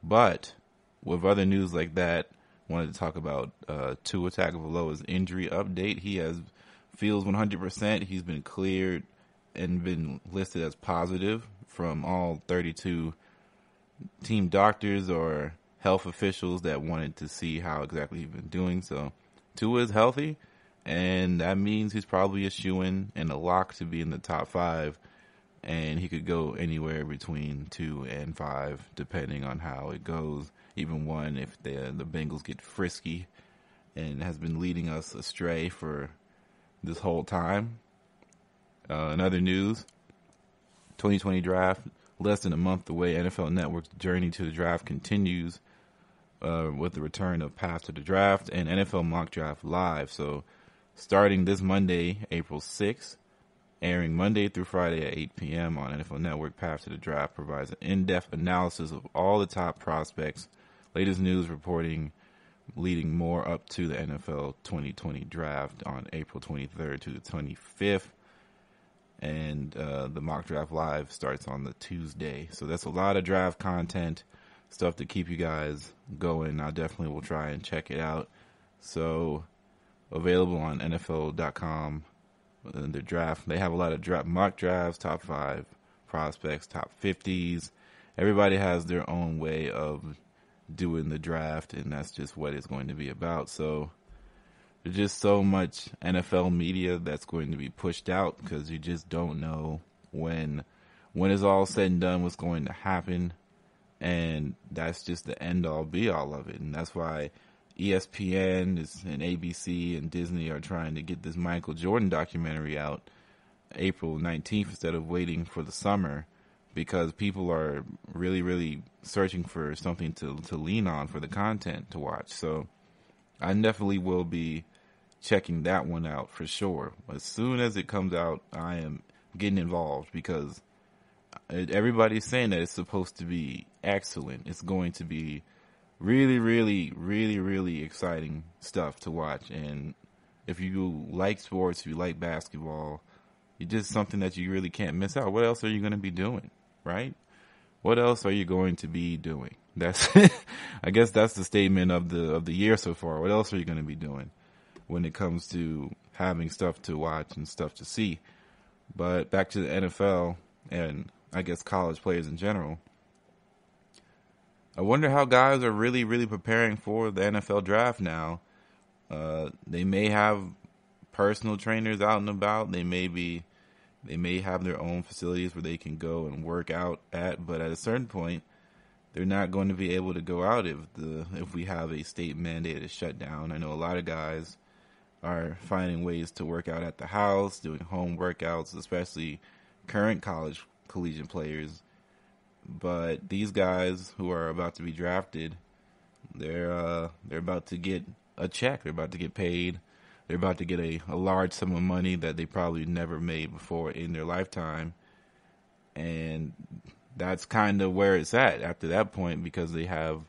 But with other news like that, wanted to talk about Tua Tagovailoa's injury update. He feels 100%. He's been cleared and been listed as positive from all 32 team doctors or health officials that wanted to see how exactly he's been doing. So Tua is healthy, and that means he's probably a shoo-in and a lock to be in the top 5. And he could go anywhere between 2 and 5, depending on how it goes. Even 1 if the Bengals get frisky, and has been leading us astray for this whole time. In other news, 2020 draft, less than a month away. NFL Network's journey to the draft continues with the return of Path to the Draft and NFL Mock Draft Live. So starting this Monday, April 6th, airing Monday through Friday at 8 p.m. on NFL Network, Path to the Draft provides an in-depth analysis of all the top prospects, latest news reporting leading more up to the NFL 2020 draft on April 23rd to the 25th. And the Mock Draft Live starts on the Tuesday. So that's a lot of draft content, stuff to keep you guys going. I definitely will try and check it out. So available on NFL.com. The draft, they have a lot of mock drafts, top 5 prospects, top 50s. Everybody has their own way of doing the draft, and that's just what it's going to be about. So there's just so much NFL media that's going to be pushed out, because you just don't know when it's all said and done what's going to happen, and that's just the end all be all of it. And that's why ESPN and ABC and Disney are trying to get this Michael Jordan documentary out April 19th instead of waiting for the summer, because people are really, really searching for something to lean on for the content to watch. So I definitely will be checking that one out for sure. As soon as it comes out, I am getting involved, because everybody's saying that it's supposed to be excellent. It's going to be really, really, really, really exciting stuff to watch. And if you like sports, if you like basketball, it's just something that you really can't miss out. What else are you going to be doing, right? What else are you going to be doing? That's, I guess that's the statement of the year so far. What else are you going to be doing when it comes to having stuff to watch and stuff to see? But back to the NFL and I guess college players in general. I wonder how guys are really, really preparing for the NFL draft now. They may have personal trainers out and about. They may have their own facilities where they can go and work out at, but at a certain point, they're not going to be able to go out if we have a state mandated shutdown. I know a lot of guys are finding ways to work out at the house, doing home workouts, especially current college collegiate players. But these guys who are about to be drafted, they're about to get a check. They're about to get paid. They're about to get a large sum of money that they probably never made before in their lifetime. And that's kind of where it's at after that point, because they have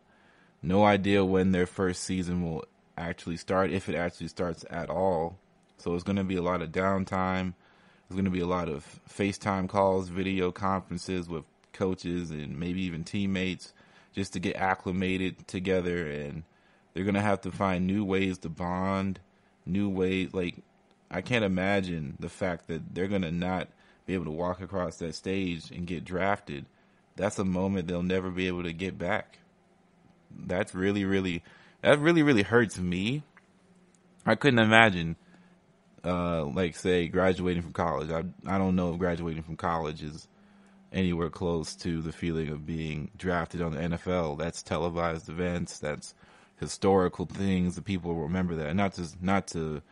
no idea when their first season will actually start, if it actually starts at all. So it's going to be a lot of downtime. There's going to be a lot of FaceTime calls, video conferences with coaches and maybe even teammates just to get acclimated together. And they're going to have to find new ways to bond, new ways. Like, I can't imagine the fact that they're going to not be able to walk across that stage and get drafted. That's a moment they'll never be able to get back. That really hurts me. I couldn't imagine, say, graduating from college. I don't know if graduating from college is anywhere close to the feeling of being drafted on the NFL. That's televised events. That's historical things that people will remember that. Not to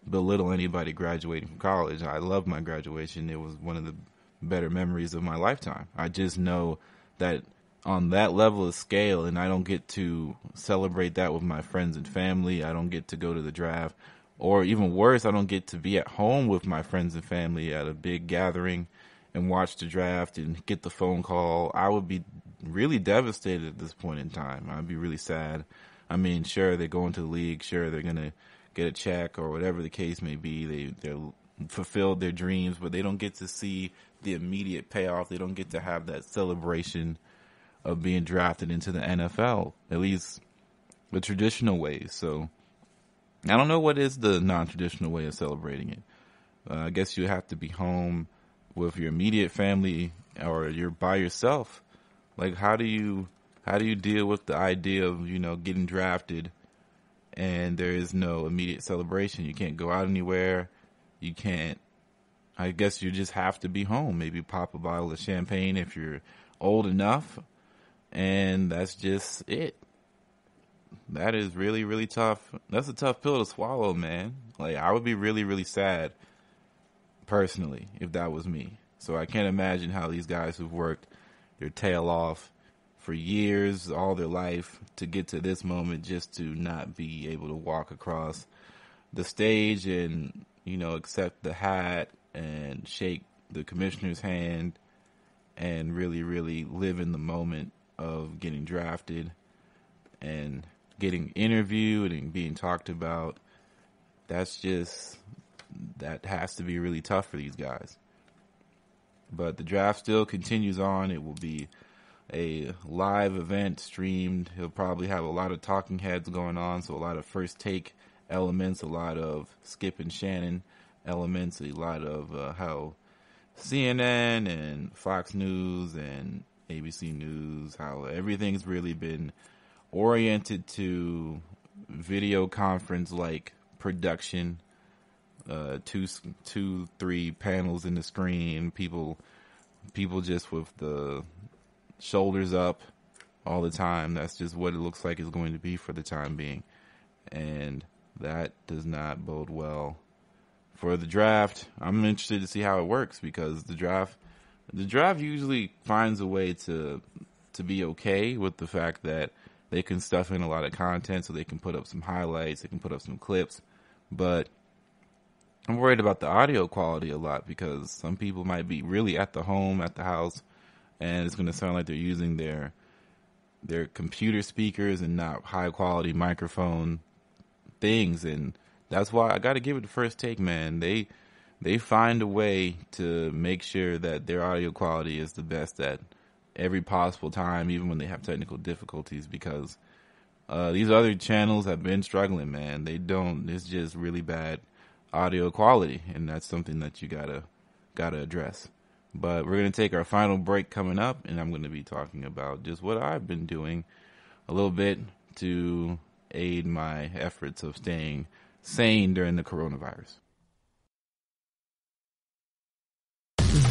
belittle anybody graduating from college. I love my graduation. It was one of the better memories of my lifetime. I just know that on that level of scale, and I don't get to celebrate that with my friends and family. I don't get to go to the draft, or even worse, I don't get to be at home with my friends and family at a big gathering and watch the draft and get the phone call. I would be really devastated at this point in time. I'd be really sad. I mean, sure, they're going to the league. Sure, they're going to get a check or whatever the case may be. They're fulfilled their dreams, but they don't get to see the immediate payoff. They don't get to have that celebration of being drafted into the NFL, at least the traditional way. So I don't know what is the non-traditional way of celebrating it. I guess you have to be home with your immediate family, or you're by yourself. Like, how do you deal with the idea of, getting drafted and there is no immediate celebration? You can't go out anywhere. You can't, I guess you just have to be home. Maybe pop a bottle of champagne if you're old enough. And that's just it. That is really, really tough. That's a tough pill to swallow, man. Like, I would be really, really sad, personally, if that was me. So I can't imagine how these guys who've worked their tail off for years, all their life, to get to this moment just to not be able to walk across the stage and, accept the hat and shake the commissioner's hand and really, really live in the moment of getting drafted and getting interviewed and being talked about. That has to be really tough for these guys. But the draft still continues on. It will be a live event streamed. He'll probably have a lot of talking heads going on, so a lot of first take elements, a lot of Skip and Shannon elements, a lot of how CNN and Fox News and ABC News, how everything's really been oriented to video conference like production. 2-3 panels in the screen, people just with the shoulders up all the time. That's just what it looks like it's going to be for the time being, and that does not bode well for the draft. I'm interested to see how it works, because the draft usually finds a way to be okay with the fact that they can stuff in a lot of content, so they can put up some highlights, they can put up some clips, but I'm worried about the audio quality a lot, because some people might be really at the house, and it's going to sound like they're using their computer speakers and not high quality microphone things. And that's why I got to give it the first take, man. They find a way to make sure that their audio quality is the best at every possible time, even when they have technical difficulties, because these other channels have been struggling, man. It's just really bad audio quality, and that's something that you gotta address. But we're gonna take our final break coming up, and I'm gonna be talking about just what I've been doing a little bit to aid my efforts of staying sane during the coronavirus.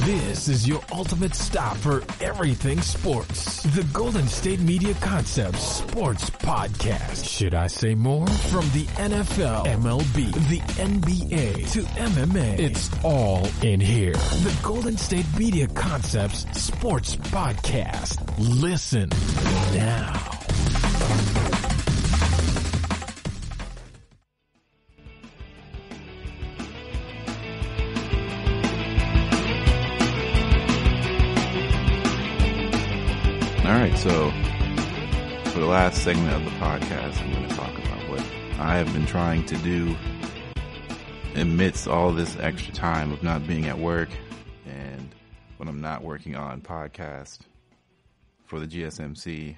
This is your ultimate stop for everything sports. The Golden State Media Concepts Sports Podcast. Should I say more? From the NFL, MLB, the NBA to MMA, it's all in here. The Golden State Media Concepts Sports Podcast. Listen now. All right, so for the last segment of the podcast, I'm going to talk about what I have been trying to do amidst all this extra time of not being at work and when I'm not working on podcast for the GSMC.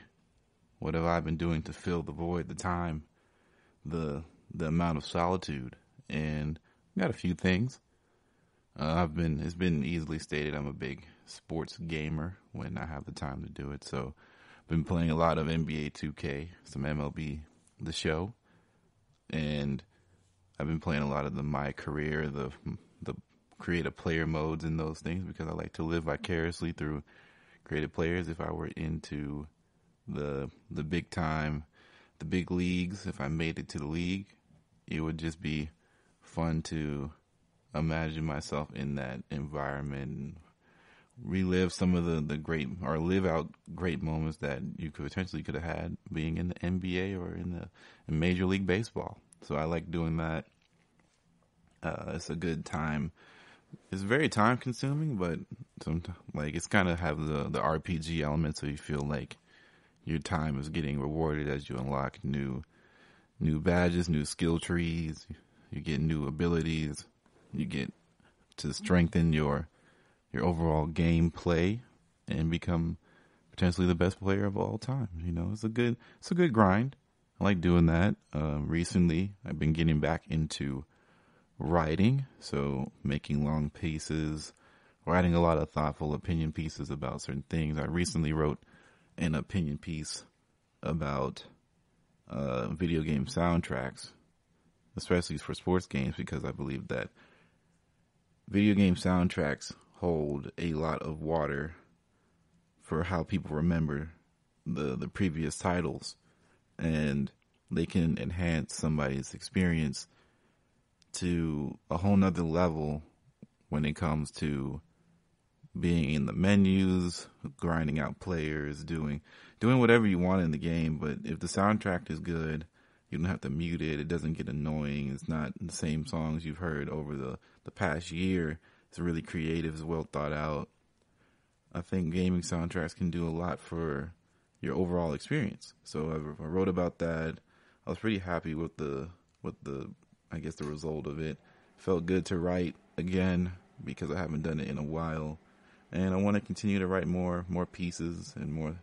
What have I been doing to fill the void, the time, the amount of solitude? And I got a few things. It's been easily stated I'm a big sports gamer when I have the time to do it. So I've been playing a lot of NBA 2K, some MLB, the show, and I've been playing a lot of my career, the creative player modes and those things, because I like to live vicariously through creative players. If I were into the big time, the big leagues, if I made it to the league, it would just be fun to imagine myself in that environment and relive some of the great, or live out great moments that you could have had being in the NBA or in Major League Baseball. So I like doing that. It's a good time. It's very time consuming, but sometimes, like, it's kind of have the RPG element, so you feel like your time is getting rewarded as you unlock new badges, new skill trees. You get new abilities. You get to strengthen your overall gameplay and become potentially the best player of all time. You know, it's a good grind. I like doing that. Recently, I've been getting back into writing, so making long pieces, writing a lot of thoughtful opinion pieces about certain things. I recently wrote an opinion piece about video game soundtracks, especially for sports games, because I believe that video game soundtracks hold a lot of water for how people remember the previous titles, and they can enhance somebody's experience to a whole nother level when it comes to being in the menus, grinding out players, doing whatever you want in the game. But if the soundtrack is good, you don't have to mute it. It doesn't get annoying. It's not the same songs you've heard over the past year. It's really creative. It's well thought out. I think gaming soundtracks can do a lot for your overall experience. So I wrote about that. I was pretty happy with the I guess the result of it. Felt good to write again because I haven't done it in a while, and I want to continue to write more pieces and more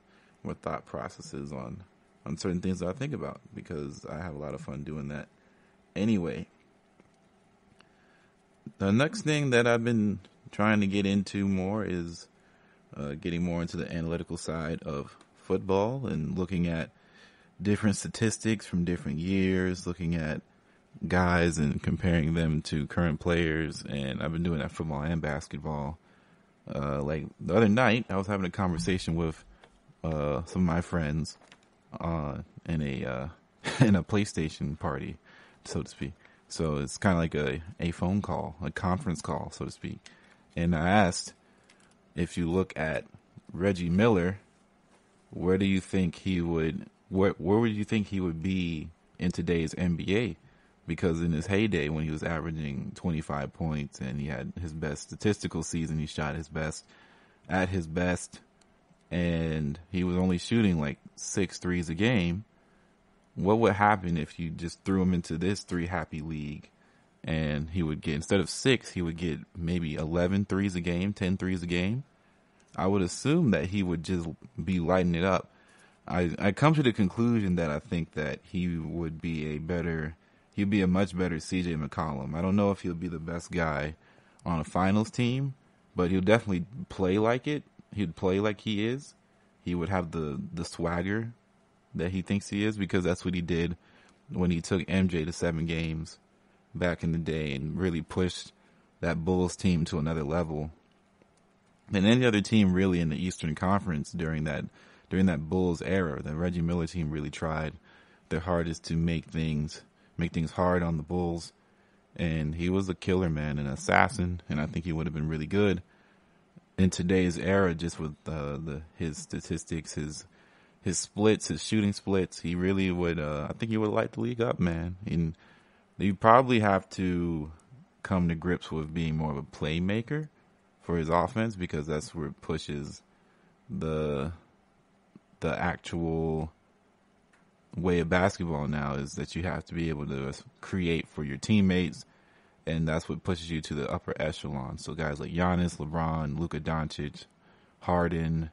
thought processes on certain things that I think about, because I have a lot of fun doing that. Anyway, the next thing that I've been trying to get into more is getting more into the analytical side of football and looking at different statistics from different years, looking at guys and comparing them to current players. And I've been doing that football and basketball. Like the other night, I was having a conversation with some of my friends in a PlayStation party, so to speak. So it's kind of like a phone call, a conference call, so to speak. And I asked, if you look at Reggie Miller, where do you think he would, where would you think he would be in today's NBA? Because in his heyday, when he was averaging 25 points and he had his best statistical season, he shot his best at his best, and he was only shooting like 6 threes a game. What would happen if you just threw him into this 3-happy league, and he would get, instead of 6, he would get maybe 11 threes a game, 10 threes a game? I would assume that he would just be lighting it up. I come to the conclusion that I think that he would be he'd be a much better CJ McCollum. I don't know if he'll be the best guy on a finals team, but he'll definitely play like it. He'd play like he is. He would have the swagger that he thinks he is, because that's what he did when he took MJ to 7 games back in the day and really pushed that Bulls team to another level than any other team really in the Eastern Conference during that Bulls era. The Reggie Miller team really tried their hardest to make things hard on the Bulls, and he was a killer, man, an assassin, and I think he would have been really good in today's era just with his statistics, his splits, his shooting splits. He really would, I think he would light the league up, man. And you probably have to come to grips with being more of a playmaker for his offense, because that's where it pushes the actual way of basketball now, is that you have to be able to create for your teammates, and that's what pushes you to the upper echelon. So guys like Giannis, LeBron, Luka Doncic, Harden,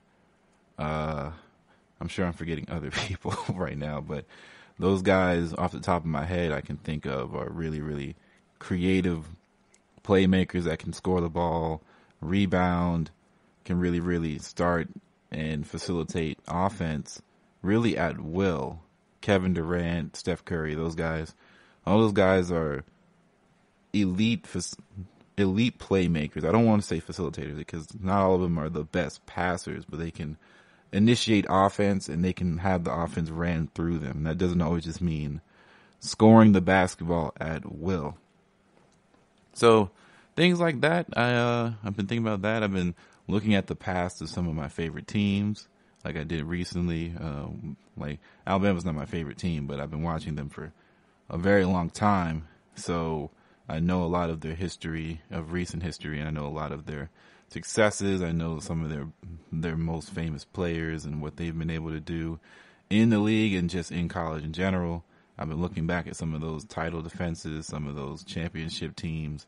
I'm sure I'm forgetting other people right now, but those guys off the top of my head I can think of are really, really creative playmakers that can score the ball, rebound, can really, really start and facilitate offense really at will. Kevin Durant, Steph Curry, those guys, all those guys are elite playmakers. I don't want to say facilitators, because not all of them are the best passers, but they can initiate offense and they can have the offense ran through them. That doesn't always just mean scoring the basketball at will. So things like that, I've been thinking about that. I've been looking at the past of some of my favorite teams, like I did recently. Like Alabama's not my favorite team, but I've been watching them for a very long time. So I know a lot of their history, of recent history, and I know a lot of their successes. I know some of their most famous players and what they've been able to do in the league and just in college in general. I've been looking back at some of those title defenses, some of those championship teams,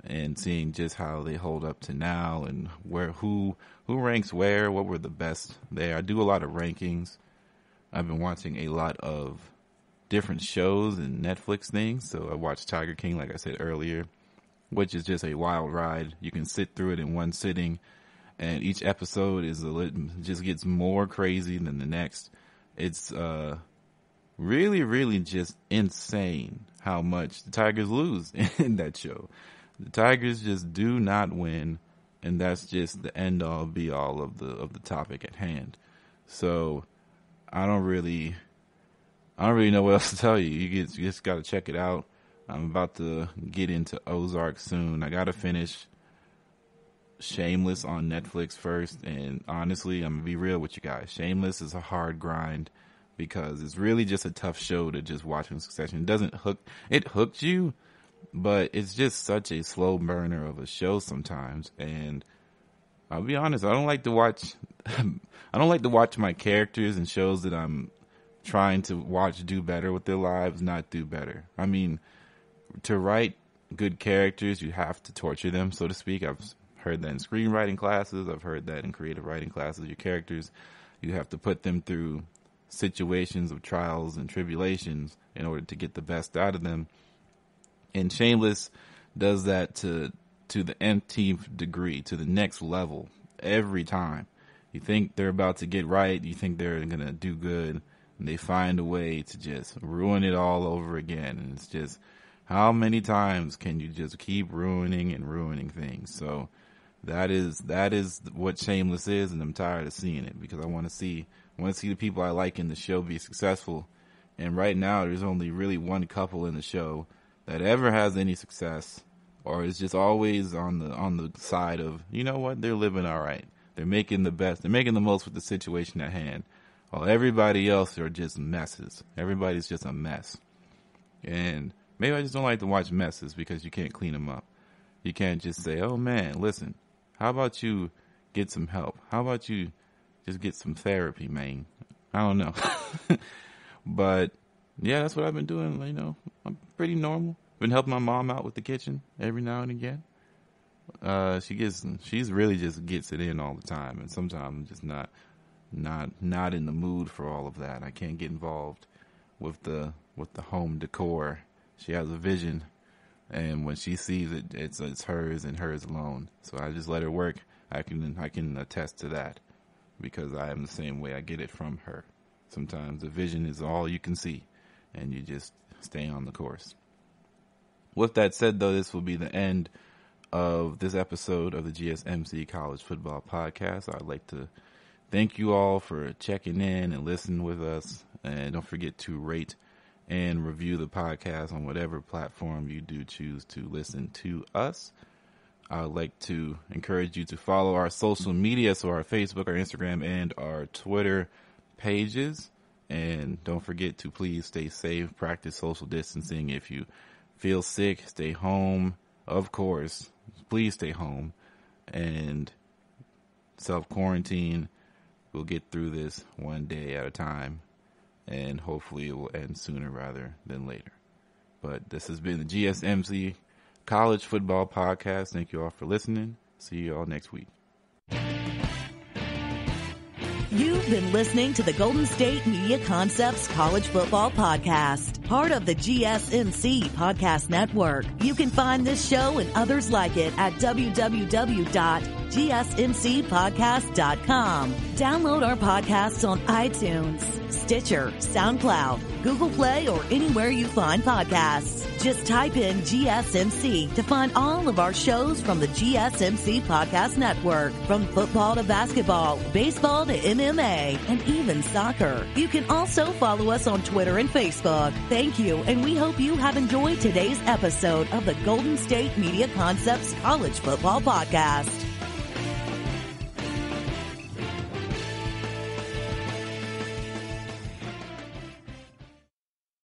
and seeing just how they hold up to now, and who ranks where, what were the best there. I do a lot of rankings. I've been watching a lot of different shows and Netflix things. So I watched Tiger King, like I said earlier, which is just a wild ride. You can sit through it in one sitting, and each episode just gets more crazy than the next. It's really, really just insane how much the Tigers lose in that show. The Tigers just do not win, and that's just the end all be all of the topic at hand. So I don't really know what else to tell you. You just got to check it out. I'm about to get into Ozark soon. I got to finish Shameless on Netflix first, and honestly, I'm going to be real with you guys. Shameless is a hard grind because it's really just a tough show to just watch in succession. It hooks you, but it's just such a slow burner of a show sometimes. And I'll be honest, I don't like to watch my characters in shows that I'm trying to watch do better with their lives, not do better. I mean, to write good characters, you have to torture them, so to speak. I've heard that in screenwriting classes. I've heard that in creative writing classes. Your characters, you have to put them through situations of trials and tribulations in order to get the best out of them. And Shameless does that to the nth degree, to the next level every time. You think they're about to get right. You think they're going to do good. And they find a way to just ruin it all over again. And it's just, how many times can you just keep ruining and ruining things? So that is what Shameless is, and I'm tired of seeing it because I want to see the people I like in the show be successful. And right now, there's only really one couple in the show that ever has any success, or is just always on the side of, you know what, they're living all right. They're making the best. They're making the most with the situation at hand. While everybody else are just messes. Everybody's just a mess. And maybe I just don't like to watch messes because you can't clean them up. You can't just say, oh man, listen, how about you get some help? How about you just get some therapy, man? I don't know. But yeah, that's what I've been doing. You know, I'm pretty normal. Been helping my mom out with the kitchen every now and again. She's really just gets it in all the time. And sometimes I'm just not in the mood for all of that. I can't get involved with the home decor. She has a vision, and when she sees it, it's hers and hers alone. So I just let her work. I can attest to that because I am the same way. I get it from her. Sometimes the vision is all you can see, and you just stay on the course. With that said, though, this will be the end of this episode of the GSMC College Football Podcast. I'd like to thank you all for checking in and listening with us. And don't forget to rate and review the podcast on whatever platform you do choose to listen to us. I would like to encourage you to follow our social media, so our Facebook, our Instagram, and our Twitter pages. And don't forget to please stay safe, practice social distancing. If you feel sick, stay home. Of course, please stay home and self-quarantine. We'll get through this one day at a time, and hopefully it will end sooner rather than later. But this has been the GSMC College Football Podcast. Thank you all for listening. See you all next week. You've been listening to the Golden State Media Concepts College Football Podcast, part of the GSMC Podcast Network. You can find this show and others like it at www.gsmcpodcast.com. Download our podcasts on iTunes, Stitcher, SoundCloud, Google Play, or anywhere you find podcasts. Just type in GSMC to find all of our shows from the GSMC Podcast Network. From football to basketball, baseball to MMA, and even soccer. You can also follow us on Twitter and Facebook. Thank you, and we hope you have enjoyed today's episode of the Golden State Media Concepts College Football Podcast.